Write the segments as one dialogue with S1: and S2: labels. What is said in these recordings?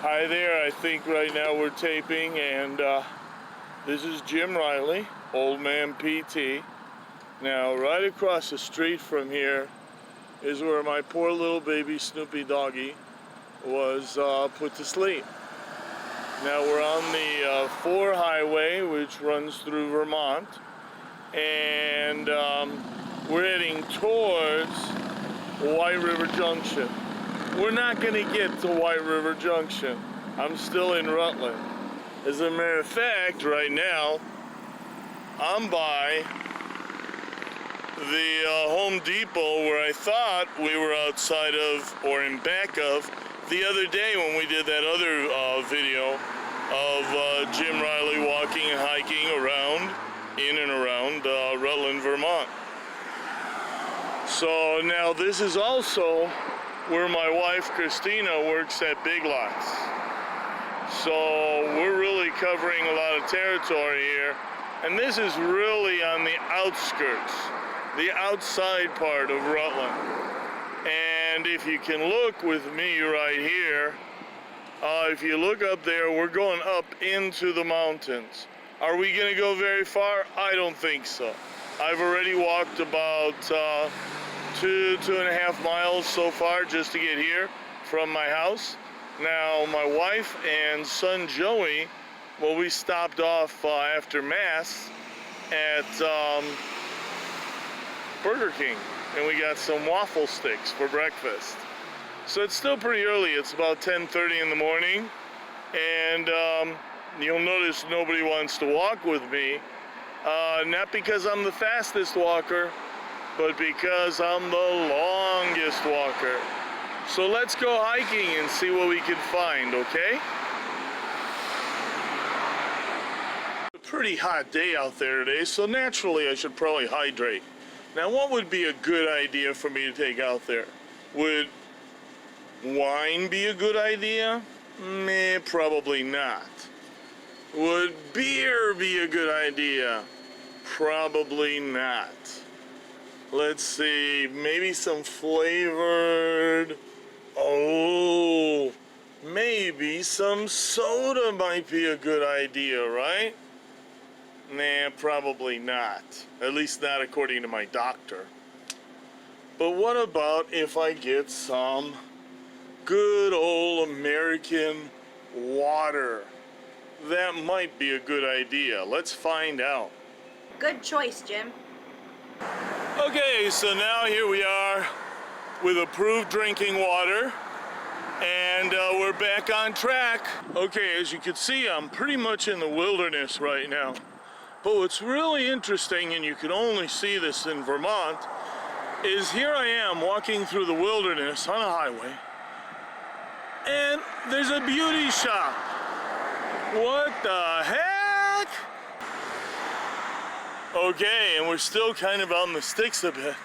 S1: Hi there, I think right now we're taping, and this is Jim Riley, old Man P.T. Now, right across the street from here is where my poor little baby Snoopy doggy was put to sleep. Now, we're on the 4 highway, which runs through Vermont, and we're heading towards White River Junction. We're not going to get to White River Junction. I'm still in Rutland. As a matter of fact, right now, I'm by the Home Depot where I thought we were outside of, or in back of, the other day when we did that other video of Jim Riley walking and hiking around, in and around Rutland, Vermont. So now this is also where my wife Christina works at Big Lots. So we're really covering a lot of territory here, and this is really on the outskirts, the outside part of Rutland. And if you can look with me right here, if you look up there, we're going up into the mountains. Are we going to go very far? I don't think so. I've already walked about 2.5 miles so far just to get here from my house. Now my wife and son Joey, well, we stopped off after Mass at Burger King, and we got some waffle sticks for breakfast. So it's still pretty early. It's about 10:30 in the morning, and you'll notice nobody wants to walk with me, not because I'm the fastest walker, but because I'm the longest walker. So let's go hiking and see what we can find, okay? A pretty hot day out there today, so naturally I should probably hydrate. Now, what would be a good idea for me to take out there? Would wine be a good idea? Meh, probably not. Would beer be a good idea? Probably not. Let's see, maybe some flavored, maybe some soda might be a good idea, right? Nah, probably not. At least not according to my doctor. But what about if I get some good old American water? That might be a good idea. Let's find out.
S2: Good choice, Jim.
S1: Okay, so now here we are with approved drinking water, and we're back on track. Okay, as you can see, I'm pretty much in the wilderness right now. But what's really interesting, and you can only see this in Vermont, is here I am walking through the wilderness on a highway, and there's a beauty shop. What the heck? Okay, and we're still kind of on the sticks a bit,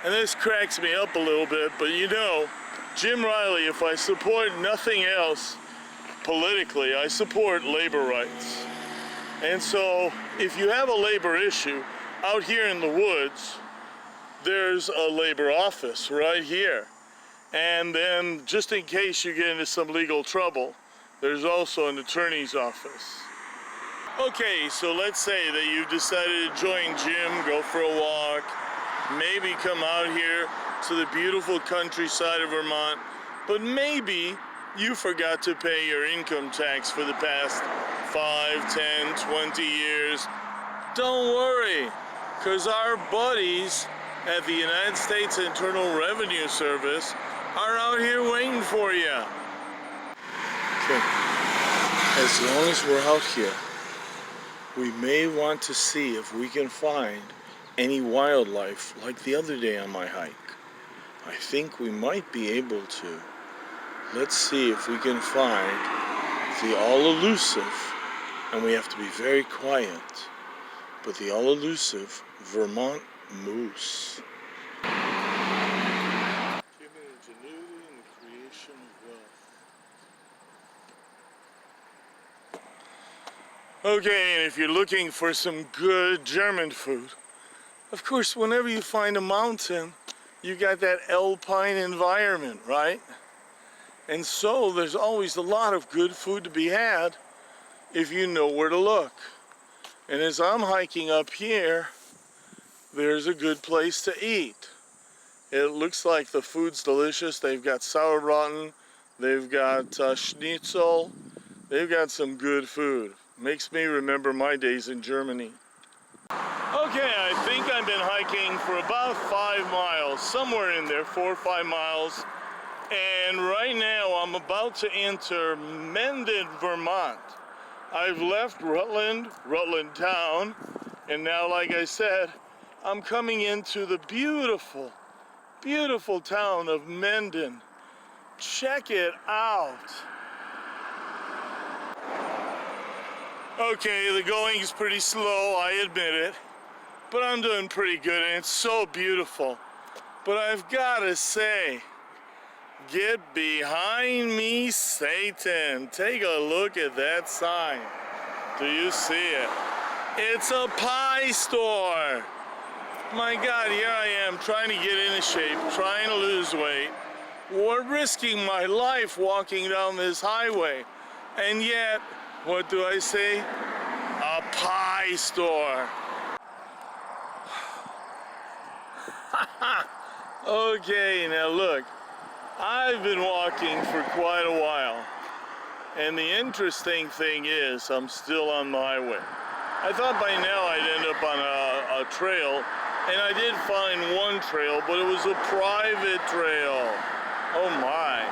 S1: and this cracks me up a little bit, but you know, Jim Riley, if I support nothing else politically, I support labor rights. And so, if you have a labor issue, out here in the woods, there's a labor office right here. And then, just in case you get into some legal trouble, there's also an attorney's office. Okay, so let's say that you've decided to join Jim, go for a walk, maybe come out here to the beautiful countryside of Vermont, but maybe you forgot to pay your income tax for the past 5, 10, 20 years. Don't worry, because our buddies at the United States Internal Revenue Service are out here waiting for you. Okay, as long as we're out here, we may want to see if we can find any wildlife like the other day on my hike. I think we might be able to. Let's see if we can find the all-elusive, and we have to be very quiet, but the all-elusive Vermont moose. Human ingenuity and the creation of wealth. Okay, and if you're looking for some good German food, of course, whenever you find a mountain, you got that alpine environment, right? And so there's always a lot of good food to be had if you know where to look. And as I'm hiking up here, there's a good place to eat. It looks like the food's delicious. They've got sauerbraten, they've got schnitzel, they've got some good food. Makes me remember my days in Germany. Okay, I think I've been hiking for about 5 miles, somewhere in there, 4 or 5 miles. And right now I'm about to enter Menden, Vermont. I've left Rutland town, and now, like I said, I'm coming into the beautiful, beautiful town of Menden. Check it out. Okay, the going is pretty slow, I admit it, but I'm doing pretty good, and it's so beautiful. But I've got to say, get behind me, Satan. Take a look at that sign. Do you see it? It's a pie store. My God, here I am trying to get into shape, trying to lose weight, or risking my life walking down this highway. And yet, what do I say? A pie store. Okay, now look, I've been walking for quite a while, and the interesting thing is I'm still on the highway. I thought by now I'd end up on a trail, and I did find one trail, but it was a private trail. Oh my.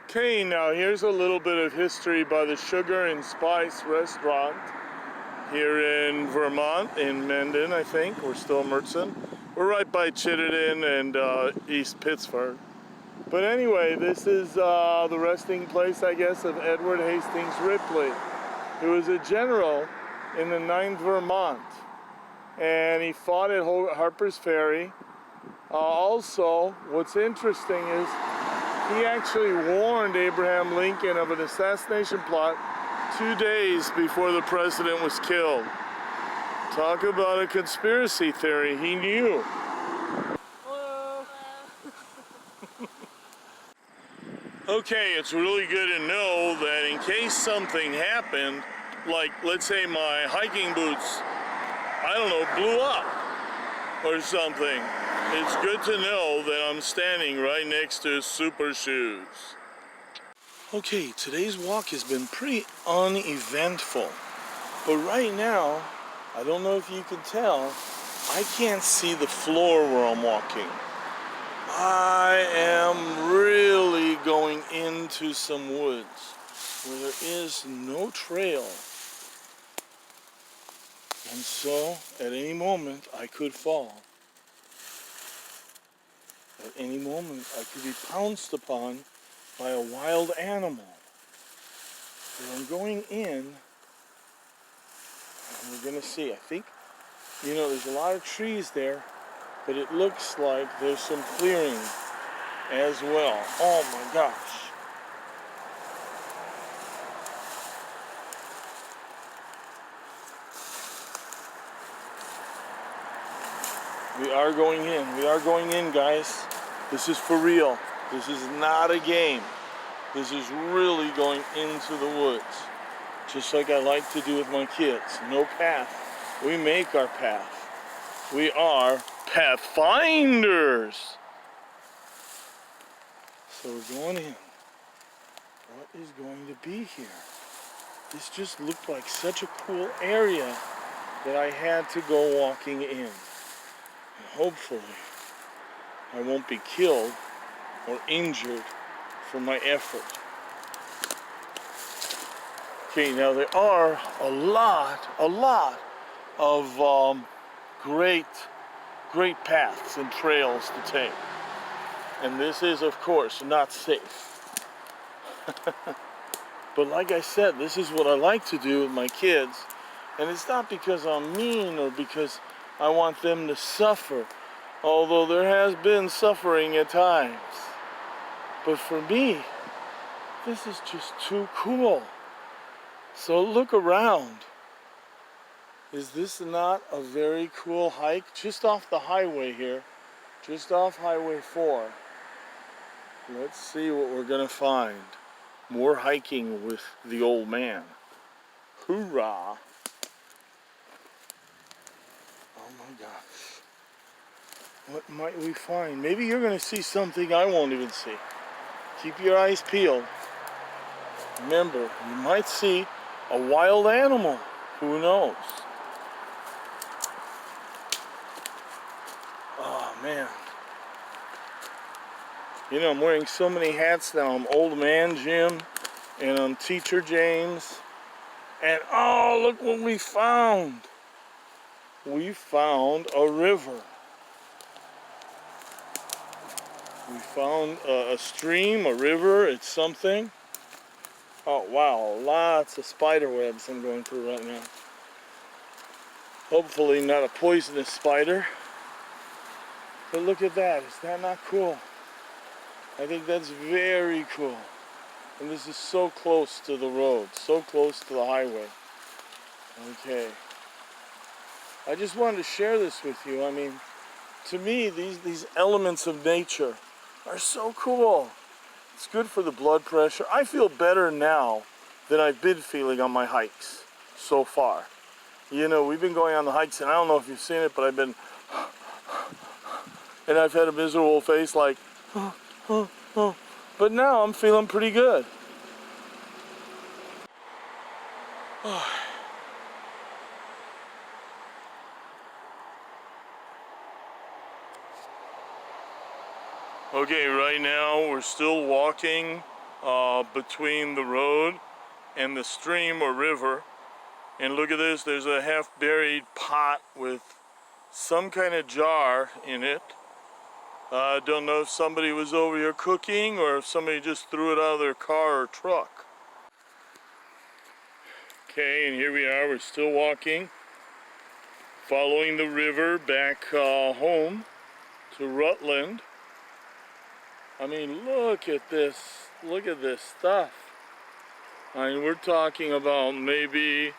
S1: Okay, now here's a little bit of history by the Sugar and Spice restaurant here in Vermont, in Menden, I think, or Stillmertzen. We're right by Chittenden and East Pittsburgh. But anyway, this is the resting place, I guess, of Edward Hastings Ripley, who was a general in the 9th Vermont. And he fought at Harper's Ferry. Also, what's interesting is he actually warned Abraham Lincoln of an assassination plot 2 days before the president was killed. Talk about a conspiracy theory. He knew.
S2: Hello.
S1: Okay, it's really good to know that in case something happened, like let's say my hiking boots, I don't know, blew up or something, it's good to know that I'm standing right next to super shoes. Okay, today's walk has been pretty uneventful, but right now, I don't know if you can tell, I can't see the floor where I'm walking. I am really going into some woods where there is no trail. And so, at any moment, I could fall. At any moment, I could be pounced upon by a wild animal. So I'm going in, and we're going to see. I think, there's a lot of trees there, but it looks like there's some clearing as well. Oh my gosh. We are going in. We are going in, guys. This is for real. This is not a game. This is really going into the woods. Just like I like to do with my kids. No path. We make our path. We are pathfinders. So we're going in. What is going to be here? This just looked like such a cool area that I had to go walking in. And hopefully I won't be killed or injured for my effort. Okay, now there are a lot of great paths and trails to take. And this is, of course, not safe. But like I said, this is what I like to do with my kids. And it's not because I'm mean or because I want them to suffer, although there has been suffering at times. But for me, this is just too cool. So look around. Is this not a very cool hike? Just off the highway here, just off Highway 4. Let's see what we're gonna find. More hiking with the old man. Hoorah! Oh my gosh. What might we find? Maybe you're gonna see something I won't even see. Keep your eyes peeled. Remember, you might see a wild animal. Who knows? Oh man. You know, I'm wearing so many hats now. I'm Old Man Jim, and I'm Teacher James. And oh, look what we found. We found a river. We found a stream, a river, it's something. Oh wow, lots of spider webs I'm going through right now. Hopefully not a poisonous spider. But look at that, is that not cool? I think that's very cool. And this is so close to the road, so close to the highway. Okay. I just wanted to share this with you. I mean, to me, these elements of nature are so cool. It's good for the blood pressure. I feel better now than I've been feeling on my hikes so far. You know, we've been going on the hikes, and I don't know if you've seen it, but I've been, and I've had a miserable face like, but now I'm feeling pretty good. Okay, right now we're still walking between the road and the stream or river. And look at this, there's a half-buried pot with some kind of jar in it. I don't know if somebody was over here cooking or if somebody just threw it out of their car or truck. Okay, and here we are, we're still walking, following the river back home to Rutland. I mean, look at this stuff. I mean, we're talking about maybe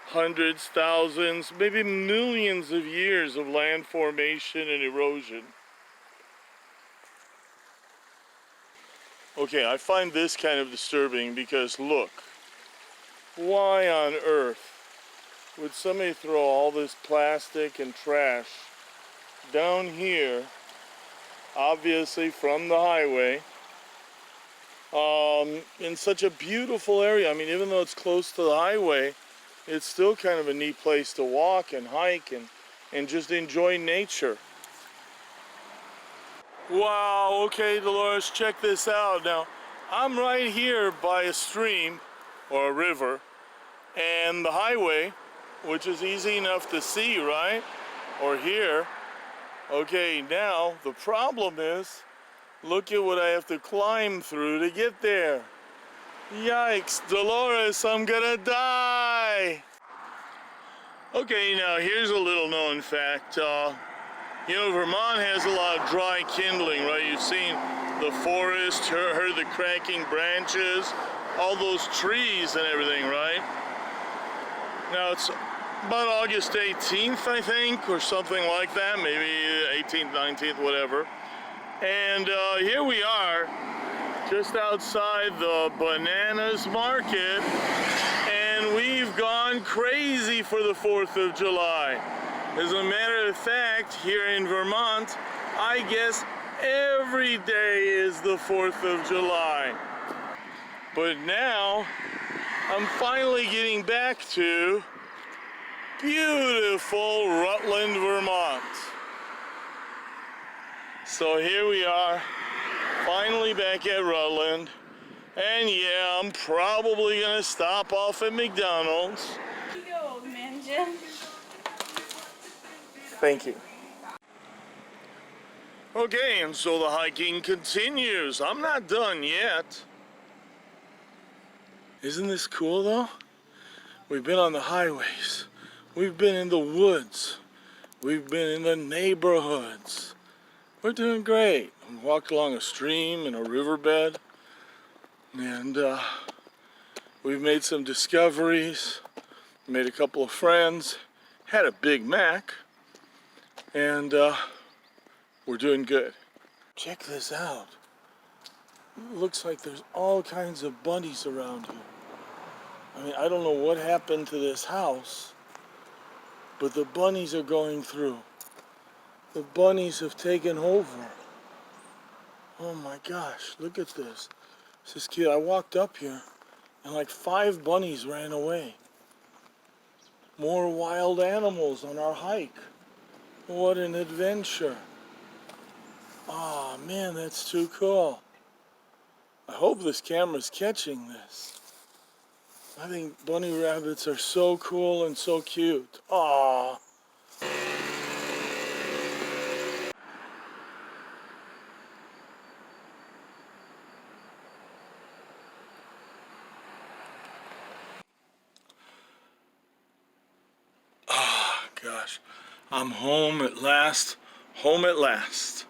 S1: hundreds, thousands, maybe millions of years of land formation and erosion. Okay, I find this kind of disturbing because look, why on earth would somebody throw all this plastic and trash down here, obviously from the highway, in such a beautiful area? I mean, even though it's close to the highway, it's still kind of a neat place to walk and hike and just enjoy nature. Wow, okay, Dolores, check this out. Now, I'm right here by a stream or a river and the highway, which is easy enough to see, right? Or hear. Okay, now the problem is, look at what I have to climb through to get there. Yikes, Dolores, I'm gonna die. Okay, now here's a little known fact. You know, Vermont has a lot of dry kindling, right? You've seen the forest, heard the cracking branches, all those trees and everything, right? Now it's about August 18th, I think, or something like that, maybe 18th, 19th, whatever. And here we are, just outside the bananas market, and we've gone crazy for the 4th of July. As a matter of fact, here in Vermont, I guess every day is the 4th of July. But now, I'm finally getting back to beautiful Rutland, Vermont. So here we are, finally back at Rutland. And yeah, I'm probably gonna stop off at McDonald's.
S2: Here you go, old man Jim.
S1: Thank you. Okay, and so the hiking continues. I'm not done yet. Isn't this cool though? We've been on the highways. We've been in the woods. We've been in the neighborhoods. We're doing great. We walked along a stream and a riverbed. And we've made some discoveries. Made a couple of friends. Had a Big Mac. And we're doing good. Check this out. looks like there's all kinds of bunnies around here. I mean, I don't know what happened to this house, but the bunnies are going through. The bunnies have taken over. Oh my gosh, look at this. This is cute. I walked up here and like 5 bunnies ran away. More wild animals on our hike. What an adventure. Oh man, that's too cool. I hope this camera's catching this. I think bunny rabbits are so cool and so cute. Aww. Ah, gosh. I'm home at last. Home at last.